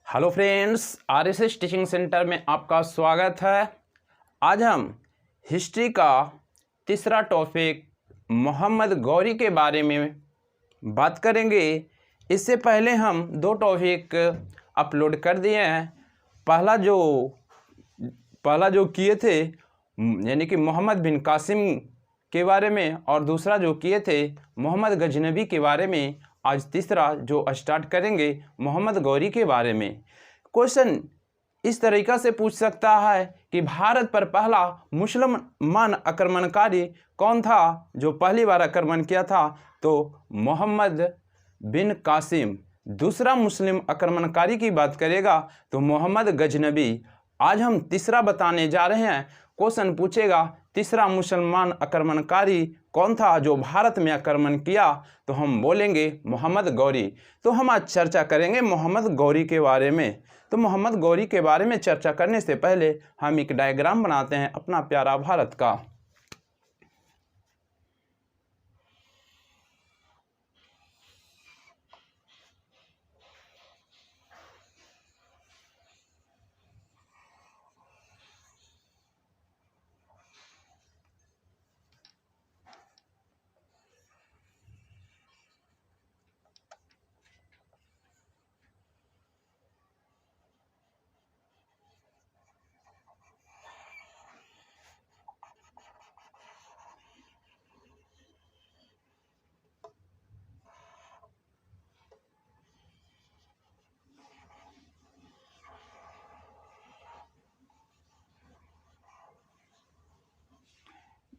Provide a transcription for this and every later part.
Hello friends, RSS teaching centre में आपका स्वागत है। आज हम हिस्ट्री का तीसरा टॉपिक मोहम्मद गौरी के बारे में बात करेंगे। इससे पहले हम दो टॉपिक अपलोड कर दिए हैं। पहला जो किए थे यानी कि मोहम्मद बिन कासिम के बारे में, और दूसरा जो किए थे मोहम्मद गजनबी के बारे में। आज तीसरा जो स्टार्ट करेंगे मोहम्मद गौरी के बारे में। क्वेश्चन इस तरीक़ा से पूछ सकता है कि भारत पर पहला मुसलमान आक्रमणकारी कौन था जो पहली बार आक्रमण किया था? तो मोहम्मद बिन कासिम। दूसरा मुस्लिम आक्रमणकारी की बात करेगा तो मोहम्मद गजनबी। आज हम तीसरा बताने जा रहे हैं। क्वेश्चन पूछेगा तीसरा मुसलमान आक्रमणकारी कौन था जो भारत में आक्रमण किया? तो हम बोलेंगे मोहम्मद गौरी। तो हम आज चर्चा करेंगे मोहम्मद गौरी के बारे में। तो मोहम्मद गौरी के बारे में चर्चा करने से पहले हम एक डायग्राम बनाते हैं अपना प्यारा भारत का।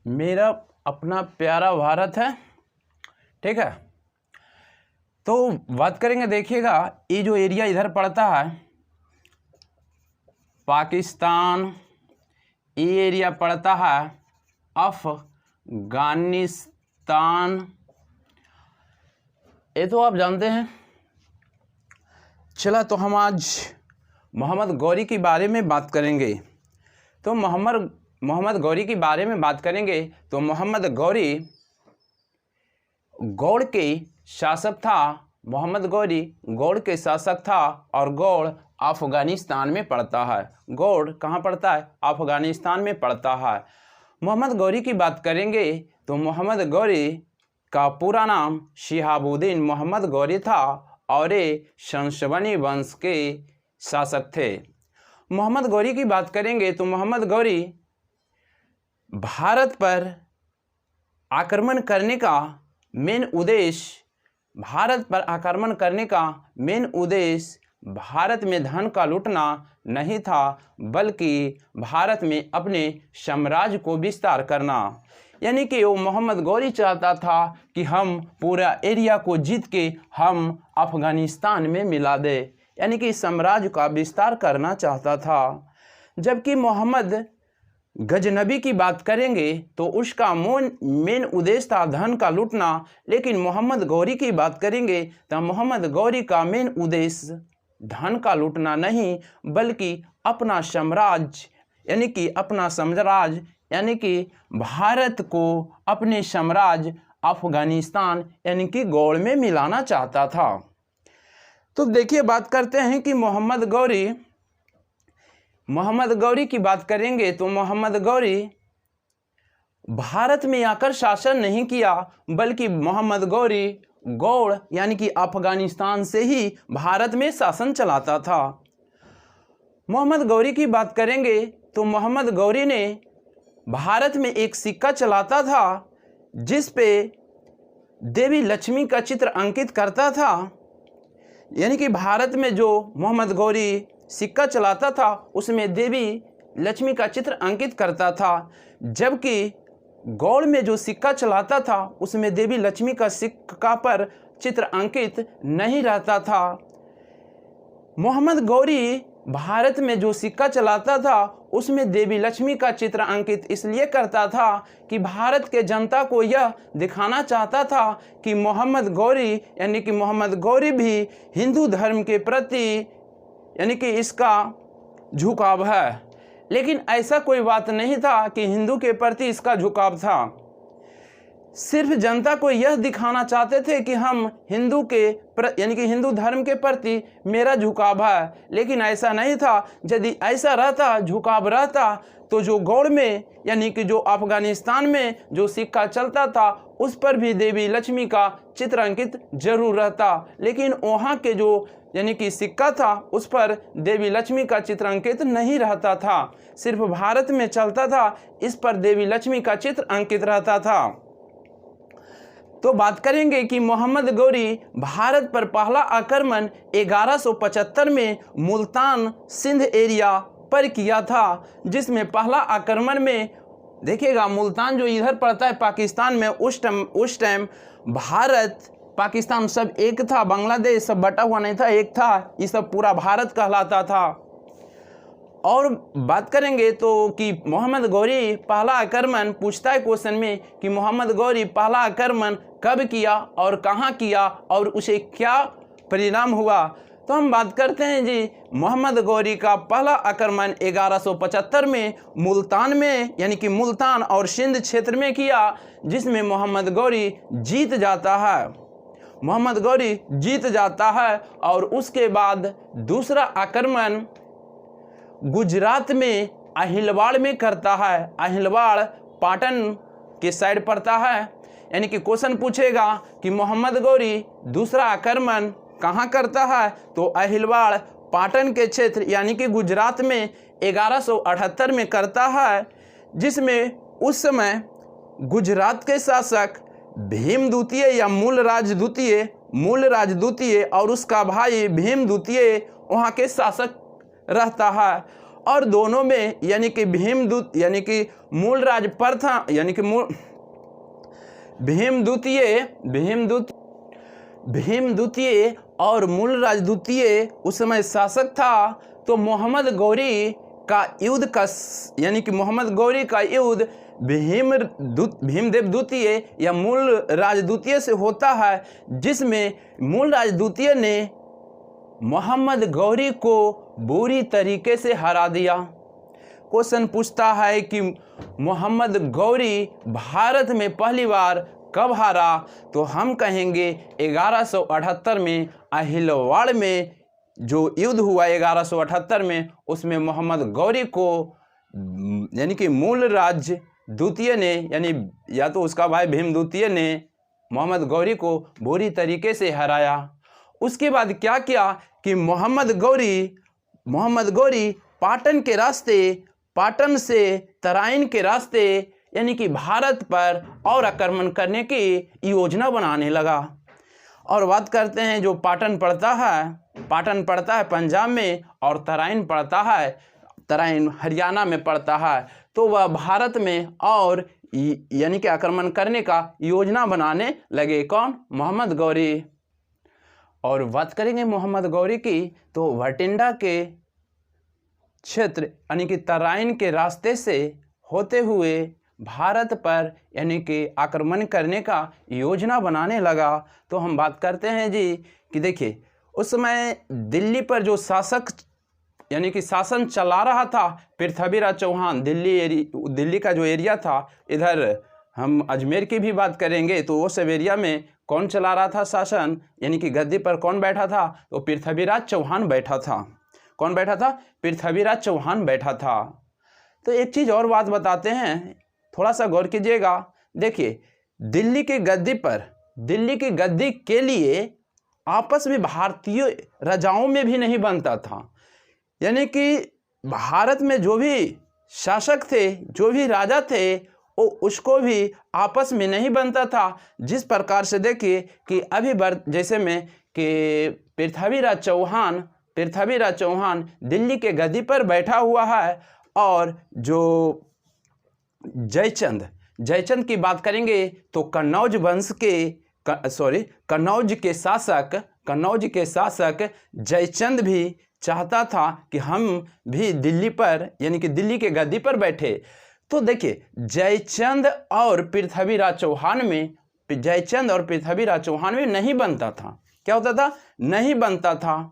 मेरा अपना प्यारा भारत है, ठीक है। तो बात करेंगे, देखिएगा ये जो एरिया इधर पड़ता है पाकिस्तान, ये एरिया पड़ता है अफगानिस्तान, ये तो आप जानते हैं। चला तो हम आज मोहम्मद गौरी के बारे में बात करेंगे। तो मोहम्मद गौरी के बारे में बात करेंगे तो मोहम्मद गौरी गौड़ के शासक था। मोहम्मद गौरी गौड़ के शासक था और गौड़ अफगानिस्तान में पड़ता है। गौड़ कहाँ पड़ता है? अफगानिस्तान में पड़ता है। मोहम्मद गौरी की बात करेंगे तो मोहम्मद गौरी का पूरा नाम शिहाबुद्दीन मोहम्मद गौरी था और ये शंशवनी वंश के शासक थे। मोहम्मद गौरी की बात करेंगे तो मोहम्मद गौरी भारत पर आक्रमण करने का मेन उद्देश्य भारत में धन का लूटना नहीं था, बल्कि भारत में अपने साम्राज्य को विस्तार करना। यानी कि वो मोहम्मद गौरी चाहता था कि हम पूरा एरिया को जीत के हम अफगानिस्तान में मिला दे, यानी कि साम्राज्य का विस्तार करना चाहता था। जबकि मोहम्मद गजनबी की बात करेंगे तो उसका मेन उद्देश्य था धन का लूटना। लेकिन मोहम्मद गौरी की बात करेंगे तो मोहम्मद गौरी का मेन उद्देश्य धन का लूटना नहीं, बल्कि अपना साम्राज्य यानी कि भारत को अपने साम्राज्य अफगानिस्तान यानी कि गौड़ में मिलाना चाहता था। तो देखिए, बात करते हैं कि मोहम्मद गौरी की बात करेंगे तो मोहम्मद गौरी भारत में आकर शासन नहीं किया, बल्कि मोहम्मद गौरी गौड़ यानी कि अफगानिस्तान से ही भारत में शासन चलाता था। मोहम्मद गौरी की बात करेंगे तो मोहम्मद गौरी ने भारत में एक सिक्का चलाता था जिस पे देवी लक्ष्मी का चित्र अंकित करता था। यानी कि भारत में जो मोहम्मद गौरी सिक्का चलाता था उसमें देवी लक्ष्मी का चित्र अंकित करता था, जबकि गौड़ में जो सिक्का चलाता था उसमें देवी लक्ष्मी का सिक्का पर चित्र अंकित नहीं रहता था। मोहम्मद गौरी भारत में जो सिक्का चलाता था उसमें देवी लक्ष्मी का चित्र अंकित इसलिए करता था कि भारत के जनता को यह दिखाना चाहता था कि मोहम्मद गौरी भी हिंदू धर्म के प्रति यानी कि इसका झुकाव है। लेकिन ऐसा कोई बात नहीं था कि हिंदू के प्रति इसका झुकाव था। सिर्फ जनता को यह दिखाना चाहते थे कि हम हिंदू के यानी कि हिंदू धर्म के प्रति मेरा झुकाव है, लेकिन ऐसा नहीं था। यदि ऐसा रहता, झुकाव रहता, तो जो गौड़ में यानी कि जो अफगानिस्तान में जो सिक्का चलता था उस पर भी देवी लक्ष्मी का चित्र अंकित जरूर रहता, लेकिन वहाँ के जो यानी कि सिक्का था उस पर देवी लक्ष्मी का चित्र अंकित नहीं रहता था। सिर्फ भारत में चलता था, इस पर देवी लक्ष्मी का चित्र अंकित रहता था। तो बात करेंगे कि मोहम्मद गौरी भारत पर पहला आक्रमण 1175 में मुल्तान सिंध एरिया पर किया था, जिसमें पहला आक्रमण में देखिएगा मुल्तान जो इधर पड़ता है पाकिस्तान में, उस टाइम भारत पाकिस्तान सब एक था, बांग्लादेश सब बटा हुआ नहीं था, एक था, ये सब पूरा भारत कहलाता था। और बात करेंगे तो कि मोहम्मद गौरी पहला आक्रमण पूछता है क्वेश्चन में कि मोहम्मद गौरी पहला आक्रमण कब किया और कहाँ किया और उसे क्या परिणाम हुआ। तो हम बात करते हैं जी, मोहम्मद गौरी का पहला आक्रमण 1175 में मुल्तान में यानी कि मुल्तान और सिंध क्षेत्र में किया, जिसमें मोहम्मद गौरी जीत जाता है। मोहम्मद गौरी जीत जाता है और उसके बाद दूसरा आक्रमण गुजरात में अहिलवाड़ में करता है। अहिलवाड़ पाटन के साइड पड़ता है, यानी कि क्वेश्चन पूछेगा कि मोहम्मद गौरी दूसरा आक्रमण कहाँ करता है, तो अहिलवाड़ पाटन के क्षेत्र यानी कि गुजरात में 1178 में करता है, जिसमें उस समय गुजरात के शासक भीम द्वितीय या मूल राज द्वितीय और उसका भाई भीम द्वितीय वहाँ के शासक रहता है। और दोनों में यानी कि मूल राज प्रथम यानी कि भीम द्वितीय और मूल राज द्वितीय उस समय शासक था। तो मोहम्मद गौरी का युद्ध यानी कि मोहम्मद गौरी का युद्ध भीमदेव द्वितीय या मूल राज द्वितीय से होता है, जिसमें मूल राज द्वितीय ने मोहम्मद गौरी को बुरी तरीके से हरा दिया। क्वेश्चन पूछता है कि मोहम्मद गौरी भारत में पहली बार कब हारा, तो हम कहेंगे 1178 में अहिलवाड़ में जो युद्ध हुआ 1178 में, उसमें मोहम्मद गौरी को यानी कि मूल राज द्वितीय ने यानी या तो उसका भाई भीम द्वितीय ने मोहम्मद गौरी को बुरी तरीके से हराया। उसके बाद क्या किया कि मोहम्मद गौरी पाटन से तराइन के रास्ते यानी कि भारत पर और आक्रमण करने की योजना बनाने लगा। और बात करते हैं जो पाटन पड़ता है पंजाब में और तराइन हरियाणा में पड़ता है, तो वह भारत में और यानी कि आक्रमण करने का योजना बनाने लगे। कौन? मोहम्मद गौरी। और बात करेंगे मोहम्मद गौरी की, तो भटिंडा के क्षेत्र यानी कि तराइन के रास्ते से होते हुए भारत पर यानी कि आक्रमण करने का योजना बनाने लगा। तो हम बात करते हैं जी कि देखिए उस समय दिल्ली पर जो शासक यानी कि शासन चला रहा था पृथ्वीराज चौहान, दिल्ली का जो एरिया था, इधर हम अजमेर की भी बात करेंगे तो वो सब एरिया में कौन चला रहा था शासन यानी कि गद्दी पर कौन बैठा था, तो पृथ्वीराज चौहान बैठा था। कौन बैठा था? पृथ्वीराज चौहान बैठा था। तो एक चीज़ और बात बताते हैं, थोड़ा सा गौर कीजिएगा। देखिए दिल्ली की गद्दी के लिए आपस में भारतीय राजाओं में भी नहीं बनता था, यानी कि भारत में जो भी शासक थे, जो भी राजा थे, वो उसको भी आपस में नहीं बनता था। जिस प्रकार से देखिए कि अभी जैसे में कि पृथ्वीराज चौहान दिल्ली के गद्दी पर बैठा हुआ है, और जो जयचंद की बात करेंगे तो कन्नौज के शासक जयचंद भी चाहता था कि हम भी दिल्ली पर यानी कि दिल्ली के गद्दी पर बैठे। तो देखिए जयचंद और पृथ्वीराज चौहान में नहीं बनता था। क्या होता था? नहीं बनता था।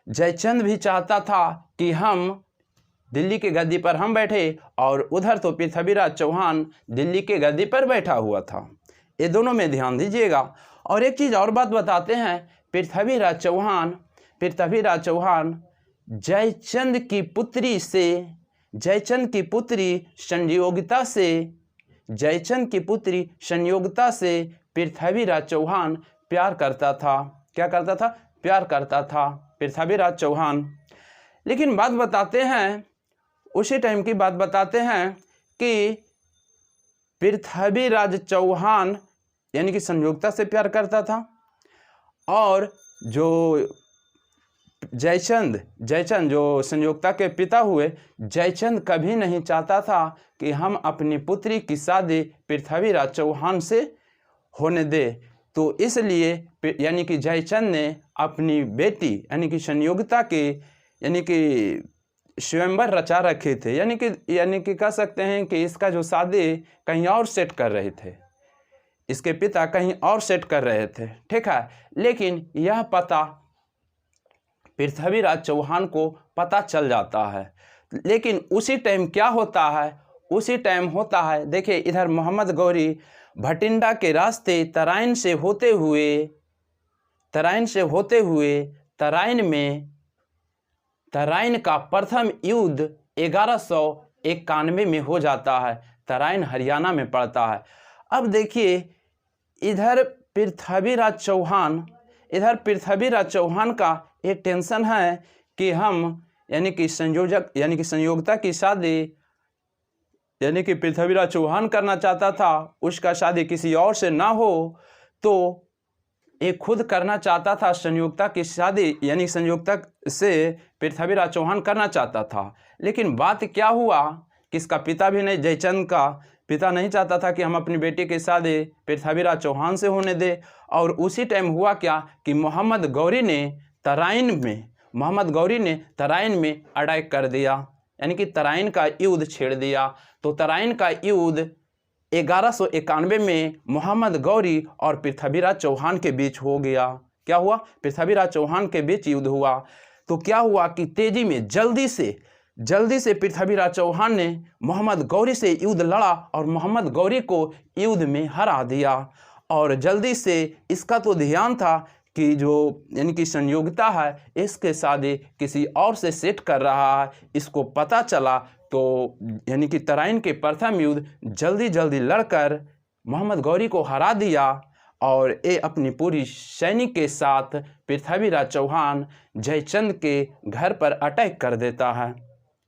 जयचंद भी चाहता था कि हम दिल्ली के गद्दी पर हम बैठे, और उधर तो पृथ्वीराज चौहान दिल्ली के गद्दी पर बैठा हुआ था। ये दोनों में ध्यान दीजिएगा। और एक चीज़ और बात बताते हैं, पृथ्वीराज चौहान जयचंद की पुत्री संयोगिता से पृथ्वीराज चौहान प्यार करता था। क्या करता था? प्यार करता था पृथ्वीराज चौहान। लेकिन बात बताते हैं, उसी टाइम की बात बताते हैं कि पृथ्वीराज चौहान यानी कि संयोगिता से प्यार करता था, और जो जयचंद जो संयोगिता के पिता हुए, जयचंद कभी नहीं चाहता था कि हम अपनी पुत्री की शादी पृथ्वीराज चौहान से होने दे। तो इसलिए यानी कि जयचंद ने अपनी बेटी यानी कि संयोगिता के यानी कि स्वयंवर रचा रखे थे, यानी कि कह सकते हैं कि इसका जो शादी कहीं और सेट कर रहे थे, इसके पिता कहीं और सेट कर रहे थे, ठीक है। लेकिन यह पता पृथ्वीराज चौहान को पता चल जाता है। लेकिन उसी टाइम क्या होता है? उसी टाइम होता है, देखिए इधर मोहम्मद गौरी भटिंडा के रास्ते तराइन से होते हुए तराइन का प्रथम युद्ध 1191 में हो जाता है। तराइन हरियाणा में पड़ता है। अब देखिए इधर पृथ्वीराज चौहान का ये टेंशन है कि हम यानी कि संयोगिता की शादी यानी कि पृथ्वीराज चौहान करना चाहता था, उसका शादी किसी और से ना हो, तो ये खुद करना चाहता था संयोगिता की शादी, यानी संयोगिता से पृथ्वीराज चौहान करना चाहता था। लेकिन बात क्या हुआ कि इसका पिता भी नहीं, जयचंद का पिता नहीं चाहता था कि हम अपनी बेटी की शादी पृथ्वीराज चौहान से होने दे। और उसी टाइम हुआ क्या कि मोहम्मद गौरी ने तराइन में अटैक कर दिया, यानी कि तराइन का युद्ध छेड़ दिया। तो तराइन का युद्ध 1191 में मोहम्मद गौरी और पृथ्वीराज चौहान के बीच हो गया। क्या हुआ? पृथ्वीराज चौहान के बीच युद्ध हुआ। तो क्या हुआ कि तेजी में जल्दी से पृथ्वीराज चौहान ने मोहम्मद गौरी से युद्ध लड़ा और मोहम्मद गौरी को युद्ध में हरा दिया। और जल्दी से इसका तो ध्यान था कि जो यानी कि संयोगिता है, इसके शादी किसी और से सेट कर रहा है। इसको पता चला तो यानी कि तराइन के प्रथम युद्ध जल्दी लड़कर मोहम्मद गौरी को हरा दिया। और ये अपनी पूरी सैनिक के साथ पृथ्वीराज चौहान जयचंद के घर पर अटैक कर देता है।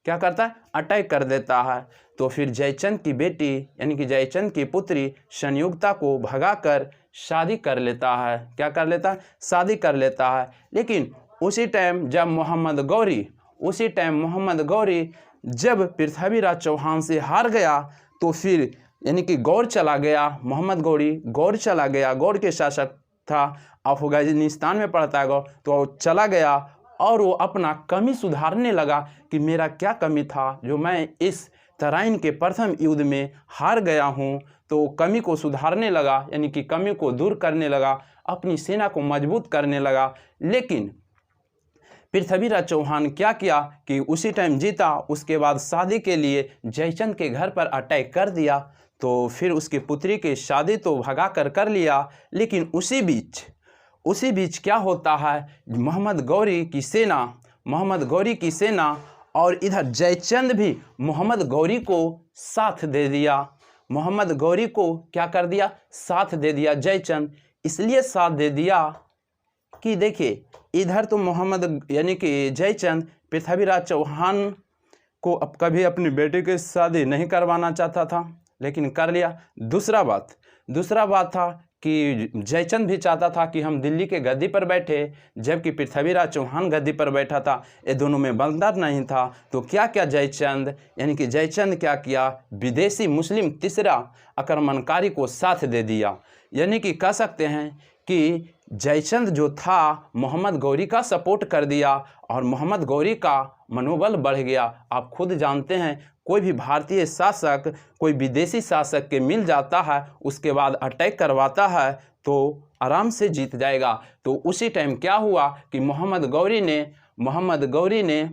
क्या करता है? अटैक कर देता है। तो फिर जयचंद की बेटी यानी कि जयचंद की पुत्री संयोगिता को भगाकर शादी कर लेता है। क्या कर लेता है? शादी कर लेता है। लेकिन उसी टाइम जब मोहम्मद गौरी जब पृथ्वीराज चौहान से हार गया, तो फिर यानी कि गौर चला गया, मोहम्मद गौर चला गया। गौर के शासक था, अफगानिस्तान में पड़ता है गौर, तो चला गया और वो अपना कमी सुधारने लगा कि मेरा क्या कमी था जो मैं इस तराइन के प्रथम युद्ध में हार गया हूँ। तो कमी को सुधारने लगा, यानी कि कमी को दूर करने लगा, अपनी सेना को मजबूत करने लगा। लेकिन पृथ्वीराज चौहान क्या किया कि उसी टाइम जीता, उसके बाद शादी के लिए जयचंद के घर पर अटैक कर दिया। तो फिर उसकी पुत्री की शादी तो भगा कर लिया। लेकिन उसी बीच क्या होता है, मोहम्मद गौरी की सेना और इधर जयचंद भी मोहम्मद गौरी को साथ दे दिया। मोहम्मद गौरी को क्या कर दिया? साथ दे दिया जयचंद। इसलिए साथ दे दिया कि देखिए इधर तो मोहम्मद यानी कि जयचंद पृथ्वीराज चौहान को अब कभी अपनी बेटी की शादी नहीं करवाना चाहता था, लेकिन कर लिया। दूसरा बात था कि जयचंद भी चाहता था कि हम दिल्ली के गद्दी पर बैठे, जबकि पृथ्वीराज चौहान गद्दी पर बैठा था। ये दोनों में बंधन नहीं था। तो क्या जयचंद क्या किया? विदेशी मुस्लिम तीसरा आक्रमणकारी को साथ दे दिया। यानी कि कह सकते हैं कि जयचंद जो था मोहम्मद गौरी का सपोर्ट कर दिया और मोहम्मद गौरी का मनोबल बढ़ गया। आप खुद जानते हैं, कोई भी भारतीय शासक कोई विदेशी शासक के मिल जाता है, उसके बाद अटैक करवाता है तो आराम से जीत जाएगा। तो उसी टाइम क्या हुआ कि मोहम्मद गौरी ने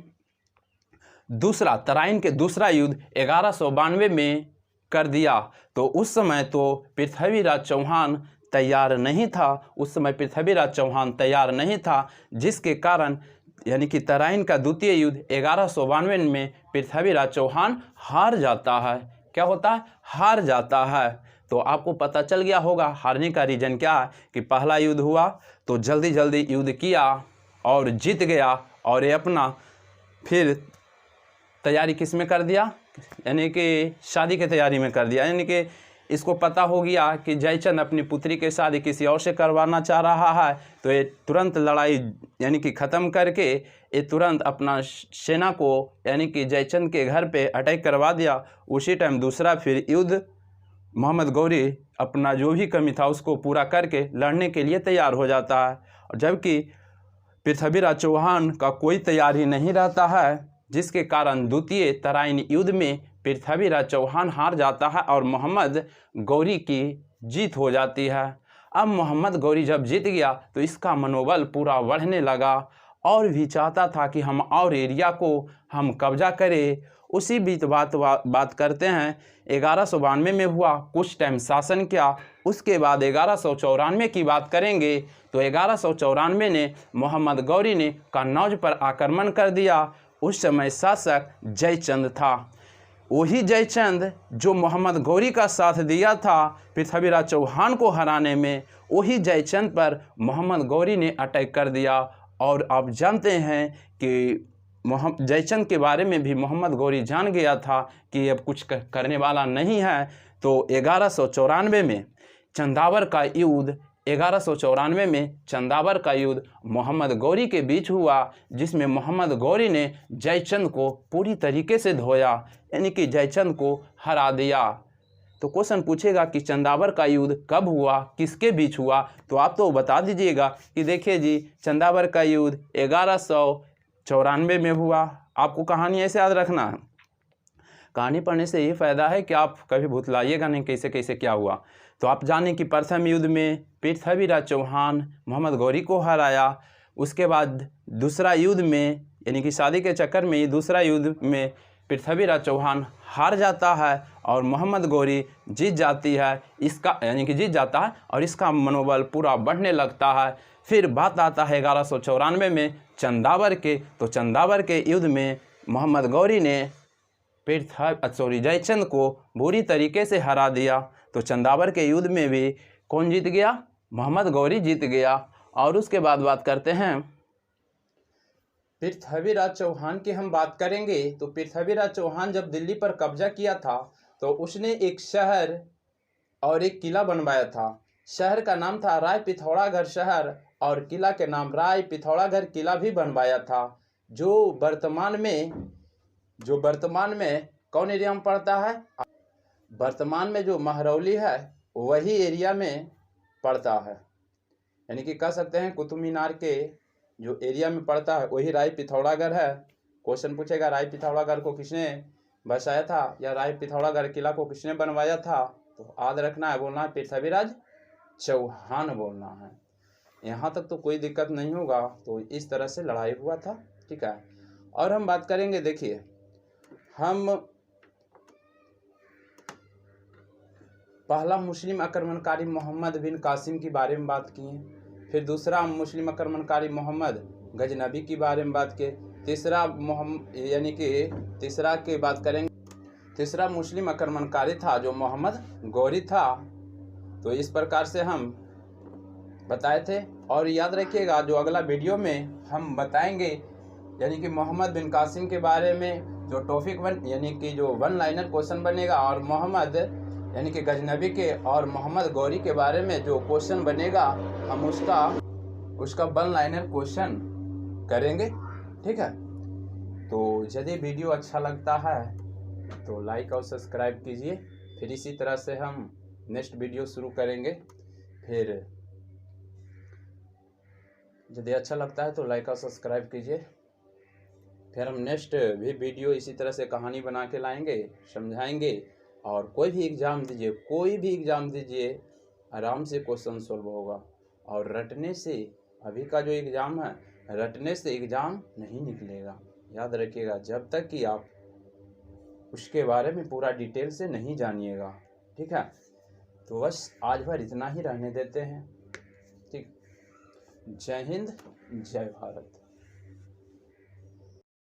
तराइन के दूसरा युद्ध 1192 में कर दिया। तो उस समय तो पृथ्वीराज चौहान तैयार नहीं था, उस समय पृथ्वीराज चौहान तैयार नहीं था, जिसके कारण यानी कि तराइन का द्वितीय युद्ध 1192 में पृथ्वीराज चौहान हार जाता है। क्या होता है? हार जाता है। तो आपको पता चल गया होगा हारने का रीज़न क्या है, कि पहला युद्ध हुआ तो जल्दी जल्दी युद्ध किया और जीत गया, और ये अपना फिर तैयारी किस में कर दिया, यानी कि शादी की तैयारी में कर दिया। यानी कि इसको पता हो गया कि जयचंद अपनी पुत्री की शादी किसी और से करवाना चाह रहा है, तो ये तुरंत लड़ाई यानी कि ख़त्म करके ये तुरंत अपना सेना को यानी कि जयचंद के घर पे अटैक करवा दिया। उसी टाइम दूसरा फिर युद्ध मोहम्मद गौरी अपना जो भी कमी था उसको पूरा करके लड़ने के लिए तैयार हो जाता है, और जबकि पृथ्वीराज चौहान का कोई तैयारी नहीं रहता है, जिसके कारण द्वितीय तराइन युद्ध में पृथ्वीराज चौहान हार जाता है और मोहम्मद गौरी की जीत हो जाती है। अब मोहम्मद गौरी जब जीत गया तो इसका मनोबल पूरा बढ़ने लगा, और भी चाहता था कि हम और एरिया को हम कब्जा करें। उसी बीच बात करते हैं 1192 में हुआ, कुछ टाइम शासन किया। उसके बाद 1194 की बात करेंगे तो 1194 ने मोहम्मद गौरी ने कन्नौज पर आक्रमण कर दिया। उस समय शासक जयचंद था, वही जयचंद जो मोहम्मद गौरी का साथ दिया था पृथ्वीराज चौहान को हराने में, वही जयचंद पर मोहम्मद गौरी ने अटैक कर दिया। और आप जानते हैं कि जयचंद के बारे में भी मोहम्मद गौरी जान गया था कि अब कुछ करने वाला नहीं है। तो 1194 में चंदावर का युद्ध 1194 में चंदावर का युद्ध मोहम्मद गौरी के बीच हुआ, जिसमें मोहम्मद गौरी ने जयचंद को पूरी तरीके से धोया, यानी कि जयचंद को हरा दिया। तो क्वेश्चन पूछेगा कि चंदावर का युद्ध कब हुआ, किसके बीच हुआ, तो आप तो बता दीजिएगा कि देखिए जी, चंदावर का युद्ध 1194 में हुआ। आपको कहानी ऐसे याद रखना है, कहानी पढ़ने से ये फ़ायदा है कि आप कभी भुतलाइएगा नहीं कैसे कैसे क्या हुआ। तो आप जानें कि प्रथम युद्ध में पृथ्वीराज चौहान मोहम्मद गौरी को हराया। उसके बाद दूसरा युद्ध में यानी कि शादी के चक्कर में दूसरा युद्ध में पृथ्वीराज चौहान हार जाता है और मोहम्मद गौरी जीत जाती है, इसका यानी कि जीत जाता है और इसका मनोबल पूरा बढ़ने लगता है। फिर बात आता है 1194 में चंदावर के। तो चंदावर के युद्ध में मोहम्मद गौरी ने जयचंद को बुरी तरीके से हरा दिया। तो चंदावर के युद्ध में भी कौन जीत गया? मोहम्मद गौरी जीत गया। और उसके बाद बात करते हैं पृथ्वीराज चौहान की हम बात करेंगे। तो पृथ्वीराज चौहान जब दिल्ली पर कब्जा किया था तो उसने एक शहर और एक किला बनवाया था। शहर का नाम था राय पिथौरागढ़ शहर और किला के नाम राय पिथौरागढ़ किला भी बनवाया था, जो वर्तमान में कौन एरिया में पड़ता है? वर्तमान में जो महरौली है वही एरिया में पड़ता है, यानी कि कह सकते हैं कुतुब मीनार के जो एरिया में पड़ता है वही राय पिथौरागढ़ है। क्वेश्चन पूछेगा राय पिथौरागढ़ को किसने बसाया था या राय पिथौरागढ़ किला को किसने बनवाया था? तो याद रखना है, बोलना है पृथ्वीराज चौहान बोलना है। यहाँ तक तो कोई दिक्कत नहीं होगा। तो इस तरह से लड़ाई हुआ था, ठीक है। और हम बात करेंगे, देखिए हम पहला मुस्लिम आक्रमणकारी मोहम्मद बिन कासिम के बारे में बात किए, फिर दूसरा मुस्लिम आक्रमणकारी मोहम्मद गजनबी के बारे में बात किए, तीसरा की बात करेंगे, तीसरा मुस्लिम आक्रमणकारी था जो मोहम्मद गौरी था। तो इस प्रकार से हम बताए थे। और याद रखिएगा जो अगला वीडियो में हम बताएंगे यानी कि मोहम्मद बिन कासिम के बारे में जो टॉपिक यानी कि जो वन लाइनर क्वेश्चन बनेगा, और मोहम्मद यानी कि गजनबी के और मोहम्मद गौरी के बारे में जो क्वेश्चन बनेगा हम उसका वन लाइनर क्वेश्चन करेंगे, ठीक है। तो यदि वीडियो अच्छा लगता है तो लाइक और सब्सक्राइब कीजिए। फिर इसी तरह से हम नेक्स्ट वीडियो शुरू करेंगे। फिर यदि अच्छा लगता है तो लाइक और सब्सक्राइब कीजिए। फिर हम नेक्स्ट भी वीडियो इसी तरह से कहानी बना के लाएंगे, समझाएंगे। और कोई भी एग्ज़ाम दीजिए, आराम से क्वेश्चन सॉल्व होगा। और रटने से, अभी का जो एग्ज़ाम है, रटने से एग्ज़ाम नहीं निकलेगा। याद रखिएगा, जब तक कि आप उसके बारे में पूरा डिटेल से नहीं जानिएगा। ठीक है, तो बस आज भर इतना ही रहने देते हैं। ठीक, जय हिंद, जय भारत।